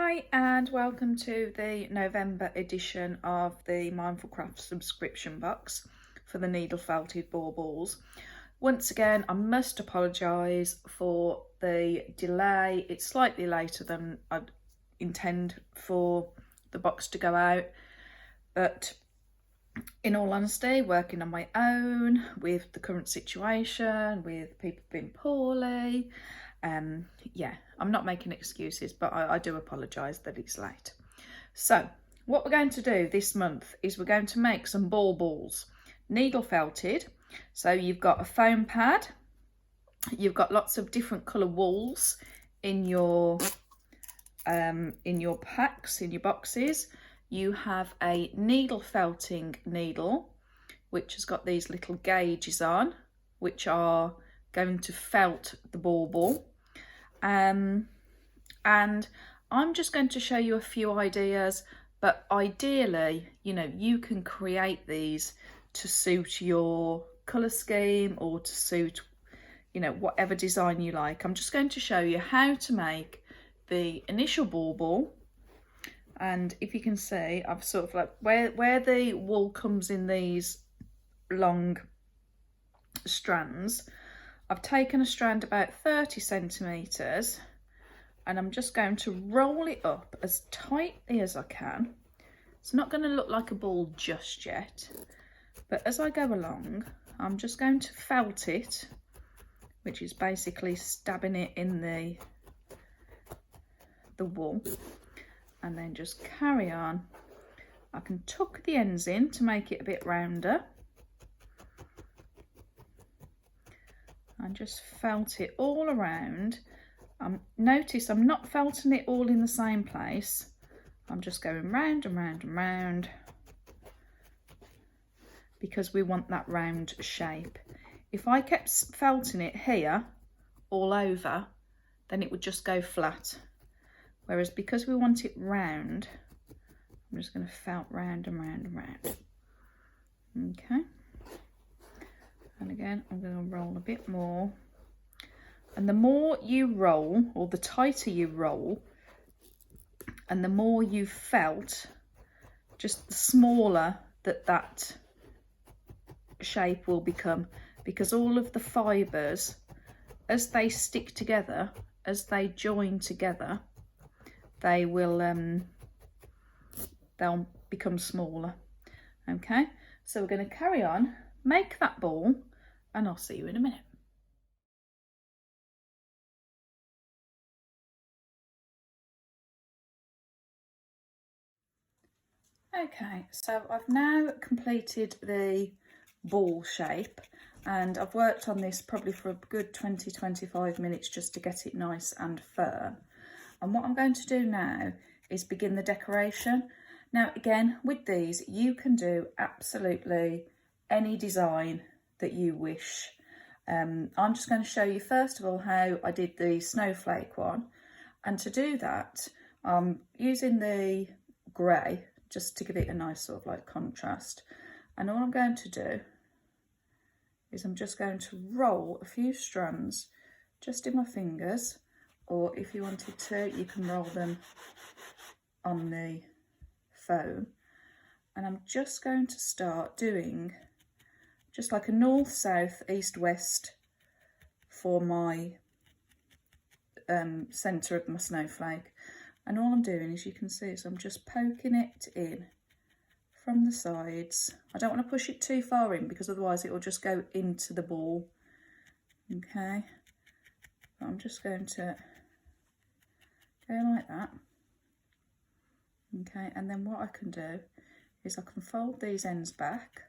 Hi and welcome to the November edition of the Mindful Craft subscription box for the needle felted baubles. Once again, I must apologise for the delay. It's slightly later than I'd intend for the box to go out, but in all honesty, working on my own with the current situation, with people being poorly, yeah, I'm not making excuses, but I do apologise that it's late. So what we're going to do this month is we're going to make some baubles, needle felted. So you've got a foam pad, you've got lots of different colour wools in your packs, in your boxes. You have a needle felting needle, which has got these little gauges on, which are going to felt the bauble. And I'm just going to show you a few ideas, but ideally, you know, you can create these to suit your colour scheme or to suit, you know, whatever design you like. I'm just going to show you how to make the initial bauble. And if you can see, I've sort of like where the wool comes in these long strands, I've taken a strand about 30 centimetres and I'm just going to roll it up as tightly as I can. It's not going to look like a ball just yet, but as I go along, I'm just going to felt it, which is basically stabbing it in the wool, and then just carry on. I can tuck the ends in to make it a bit rounder and just felt it all around. Notice I'm not felting it all in the same place. I'm just going round and round and round because we want that round shape. If I kept felting it here all over, then it would just go flat. Whereas because we want it round, I'm just going to felt round and round and round. Okay. And again, I'm going to roll a bit more. And the more you roll, or the tighter you roll, and the more you felt, just the smaller that shape will become, because all of the fibres, as they stick together, as they join together, they will they'll become smaller. Okay, so we're going to carry on, make that ball, and I'll see you in a minute. Okay, so I've now completed the ball shape, and I've worked on this probably for a good 20-25 minutes just to get it nice and firm. And what I'm going to do now is begin the decoration. Now again, with these you can do absolutely any design that you wish. I'm just going to show you first of all how I did the snowflake one, and to do that I'm using the grey just to give it a nice sort of like contrast. And all I'm going to do is I'm just going to roll a few strands just in my fingers, or if you wanted to, you can roll them on the foam. And I'm just going to start doing just like a north, south, east, west for my centre of my snowflake. And all I'm doing, as you can see, is I'm just poking it in from the sides. I don't want to push it too far in because otherwise it will just go into the ball. Okay, I'm just going to go like that. Okay, and then what I can do is I can fold these ends back,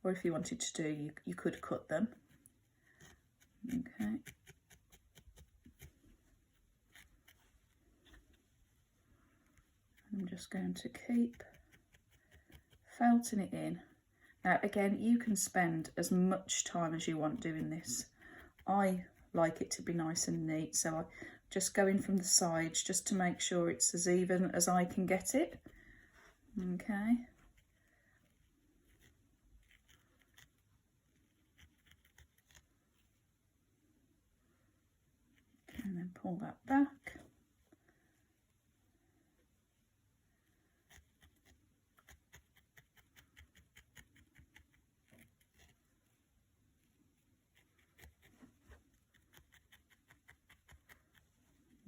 or if you wanted to do, you could cut them. Okay. I'm just going to keep felting it in. Now again, you can spend as much time as you want doing this. I like it to be nice and neat, so I just go in from the sides just to make sure it's as even as I can get it. Okay. And then pull that back.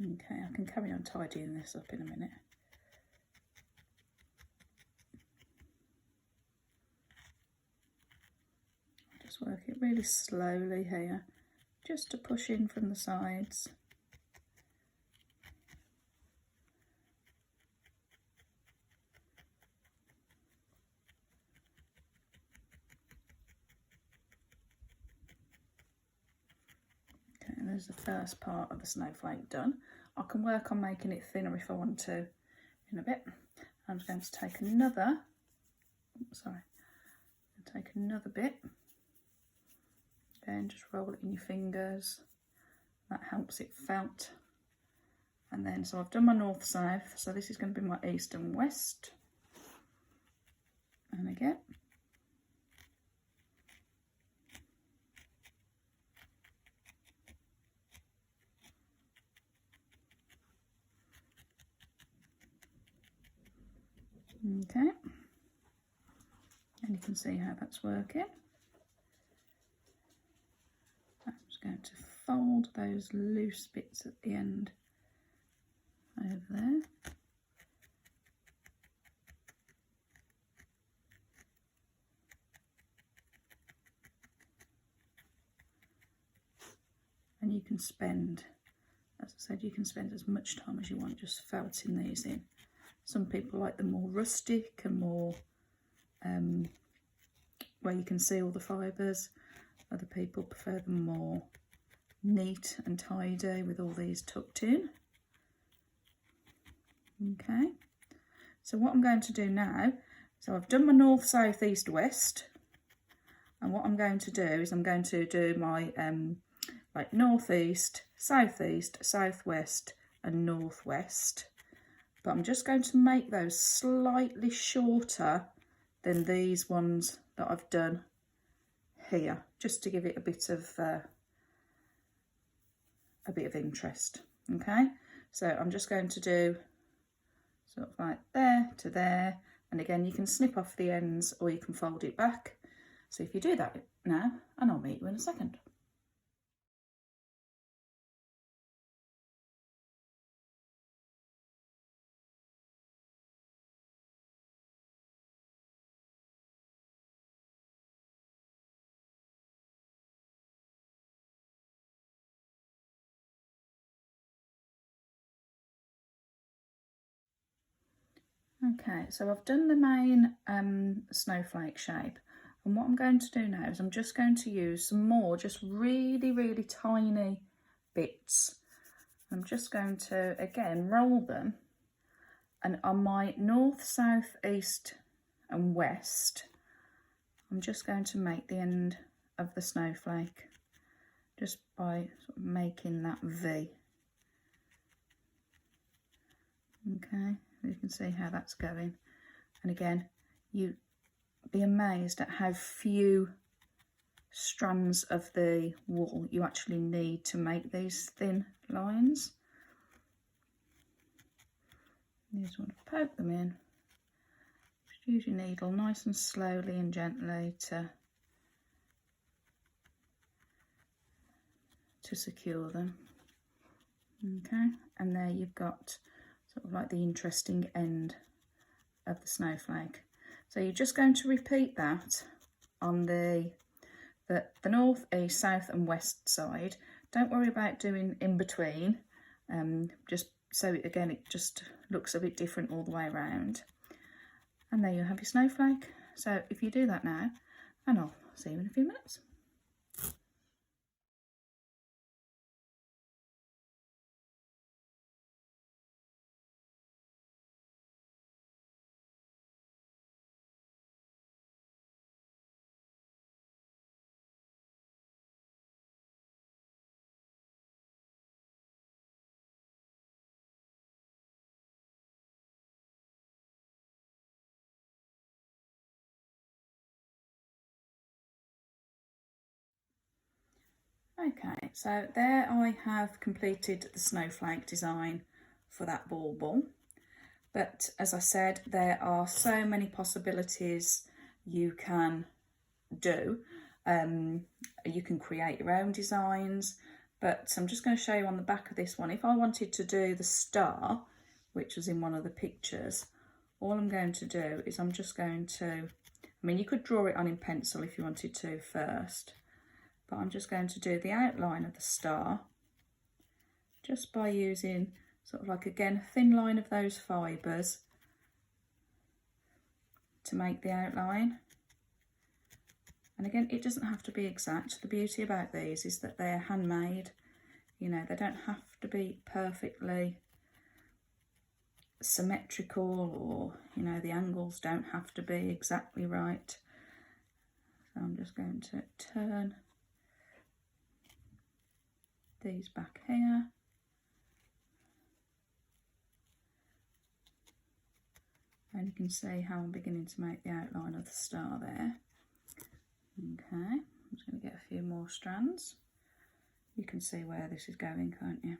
Okay, I can carry on tidying this up in a minute. Just work it really slowly here, just to push in from the sides. Okay, there's the first part of the snowflake done. I can work on making it thinner if I want to in a bit. I'm just going to take another, take another bit, then just roll it in your fingers. That helps it felt. And then, so I've done my north, south, so this is going to be my east and west. And again. Okay, and you can see how that's working. I'm just going to fold those loose bits at the end over there. And you can spend, as I said, you can spend as much time as you want just felting these in. Some people like them more rustic and more where you can see all the fibres. Other people prefer them more neat and tidy with all these tucked in. Okay, so what I'm going to do now, so I've done my north, south, east, west, and what I'm going to do is I'm going to do my like northeast, southeast, southwest and northwest. But I'm just going to make those slightly shorter than these ones that I've done here, just to give it a bit of interest. Okay, so I'm just going to do sort of like there to there, and again you can snip off the ends or you can fold it back. So if you do that now, and I'll meet you in a second. Okay, so I've done the main snowflake shape, and what I'm going to do now is I'm just going to use some more just really tiny bits. I'm just going to again roll them, and on my north, south, east and west I'm just going to make the end of the snowflake just by sort of making that V. Okay, you can see how that's going, and again you'd be amazed at how few strands of the wool you actually need to make these thin lines. You just want to poke them in, just use your needle nice and slowly and gently to secure them. Okay, and there you've got sort of like the interesting end of the snowflake. So you're just going to repeat that on the north, east, south and west side. Don't worry about doing in between, just so again it just looks a bit different all the way around. And there you have your snowflake. So if you do that now, and I'll see you in a few minutes. Okay, so there I have completed the snowflake design for that bauble. But as I said, there are so many possibilities you can do. You can create your own designs. But I'm just going to show you on the back of this one. If I wanted to do the star, which was in one of the pictures, all I'm going to do is I'm just going to, I mean, you could draw it on in pencil if you wanted to first, but I'm just going to do the outline of the star just by using sort of like, again, a thin line of those fibres to make the outline. And again, it doesn't have to be exact. The beauty about these is that they're handmade. You know, they don't have to be perfectly symmetrical, or, you know, the angles don't have to be exactly right. So I'm just going to turn these back here. And you can see how I'm beginning to make the outline of the star there. Okay, I'm just going to get a few more strands. You can see where this is going, can't you?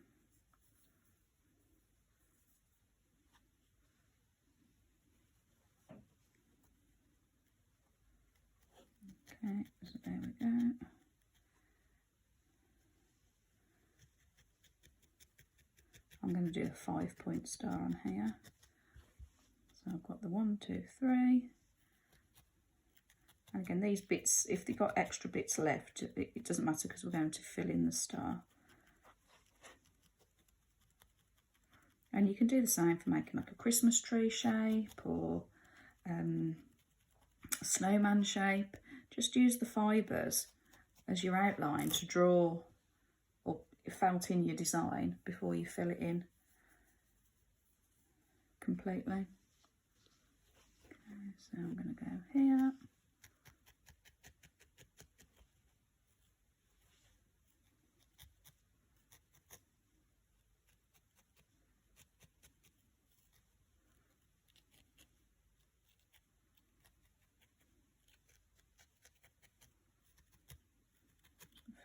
Okay, so there we go. I'm going to do a 5-point star on here. So I've got the 1, 2, 3. And again, these bits, if they've got extra bits left, it doesn't matter because we're going to fill in the star. And you can do the same for making like a Christmas tree shape or a snowman shape. Just use the fibres as your outline to draw or felt in your design before you fill it in completely. Okay, so I'm going to go here.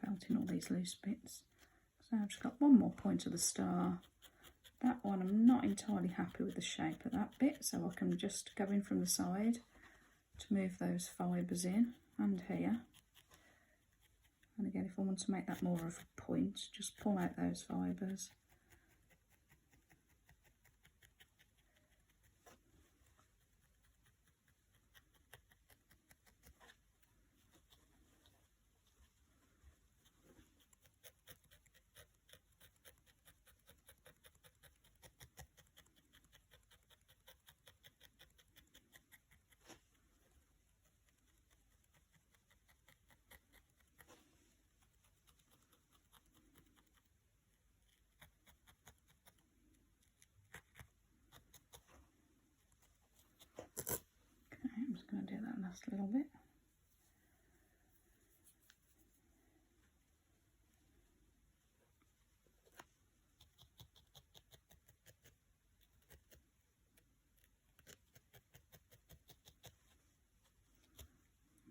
Felt in all these loose bits. So I've just got one more point of the star. That one, I'm not entirely happy with the shape of that bit, so I can just go in from the side to move those fibres in, and here. And again, if I want to make that more of a point, just pull out those fibres. I'm just going to do that last little bit.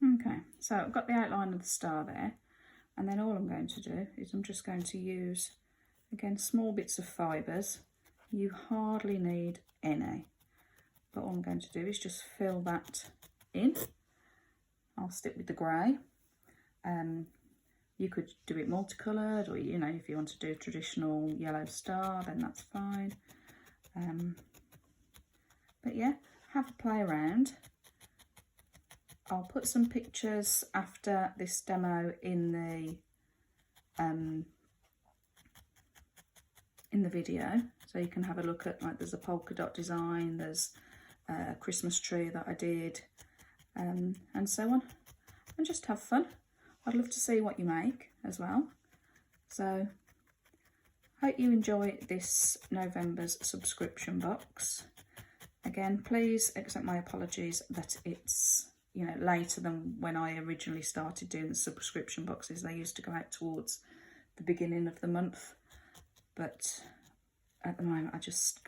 Okay, so I've got the outline of the star there, and then all I'm going to do is I'm just going to use, again, small bits of fibres. You hardly need any, but all I'm going to do is just fill that in. I'll stick with the grey. You could do it multicoloured, or, you know, if you want to do a traditional yellow star, then that's fine. But yeah, have a play around. I'll put some pictures after this demo in the video, so you can have a look at, like, there's a polka dot design, there's a Christmas tree that I did, and so on, and just have fun. I'd love to see what you make as well. So hope you enjoy this November's subscription box. Again, please accept my apologies that it's, you know, later than when I originally started doing the subscription boxes. They used to go out towards the beginning of the month, but at the moment I just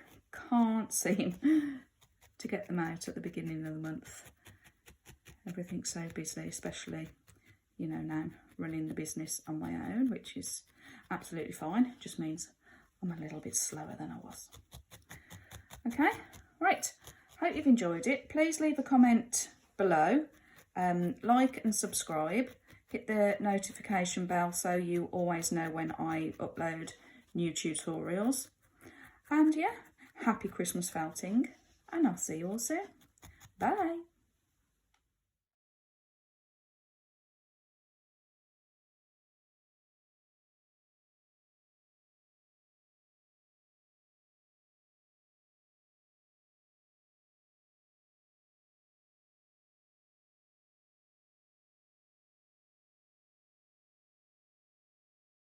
can't seem to get them out at the beginning of the month. Everything's so busy, especially, you know, now running the business on my own, which is absolutely fine. It just means I'm a little bit slower than I was. Okay, right, hope you've enjoyed it. Please leave a comment below, like and subscribe hit the notification bell so you always know when I upload new tutorials. And yeah, happy Christmas felting, and I'll see you all soon. Bye.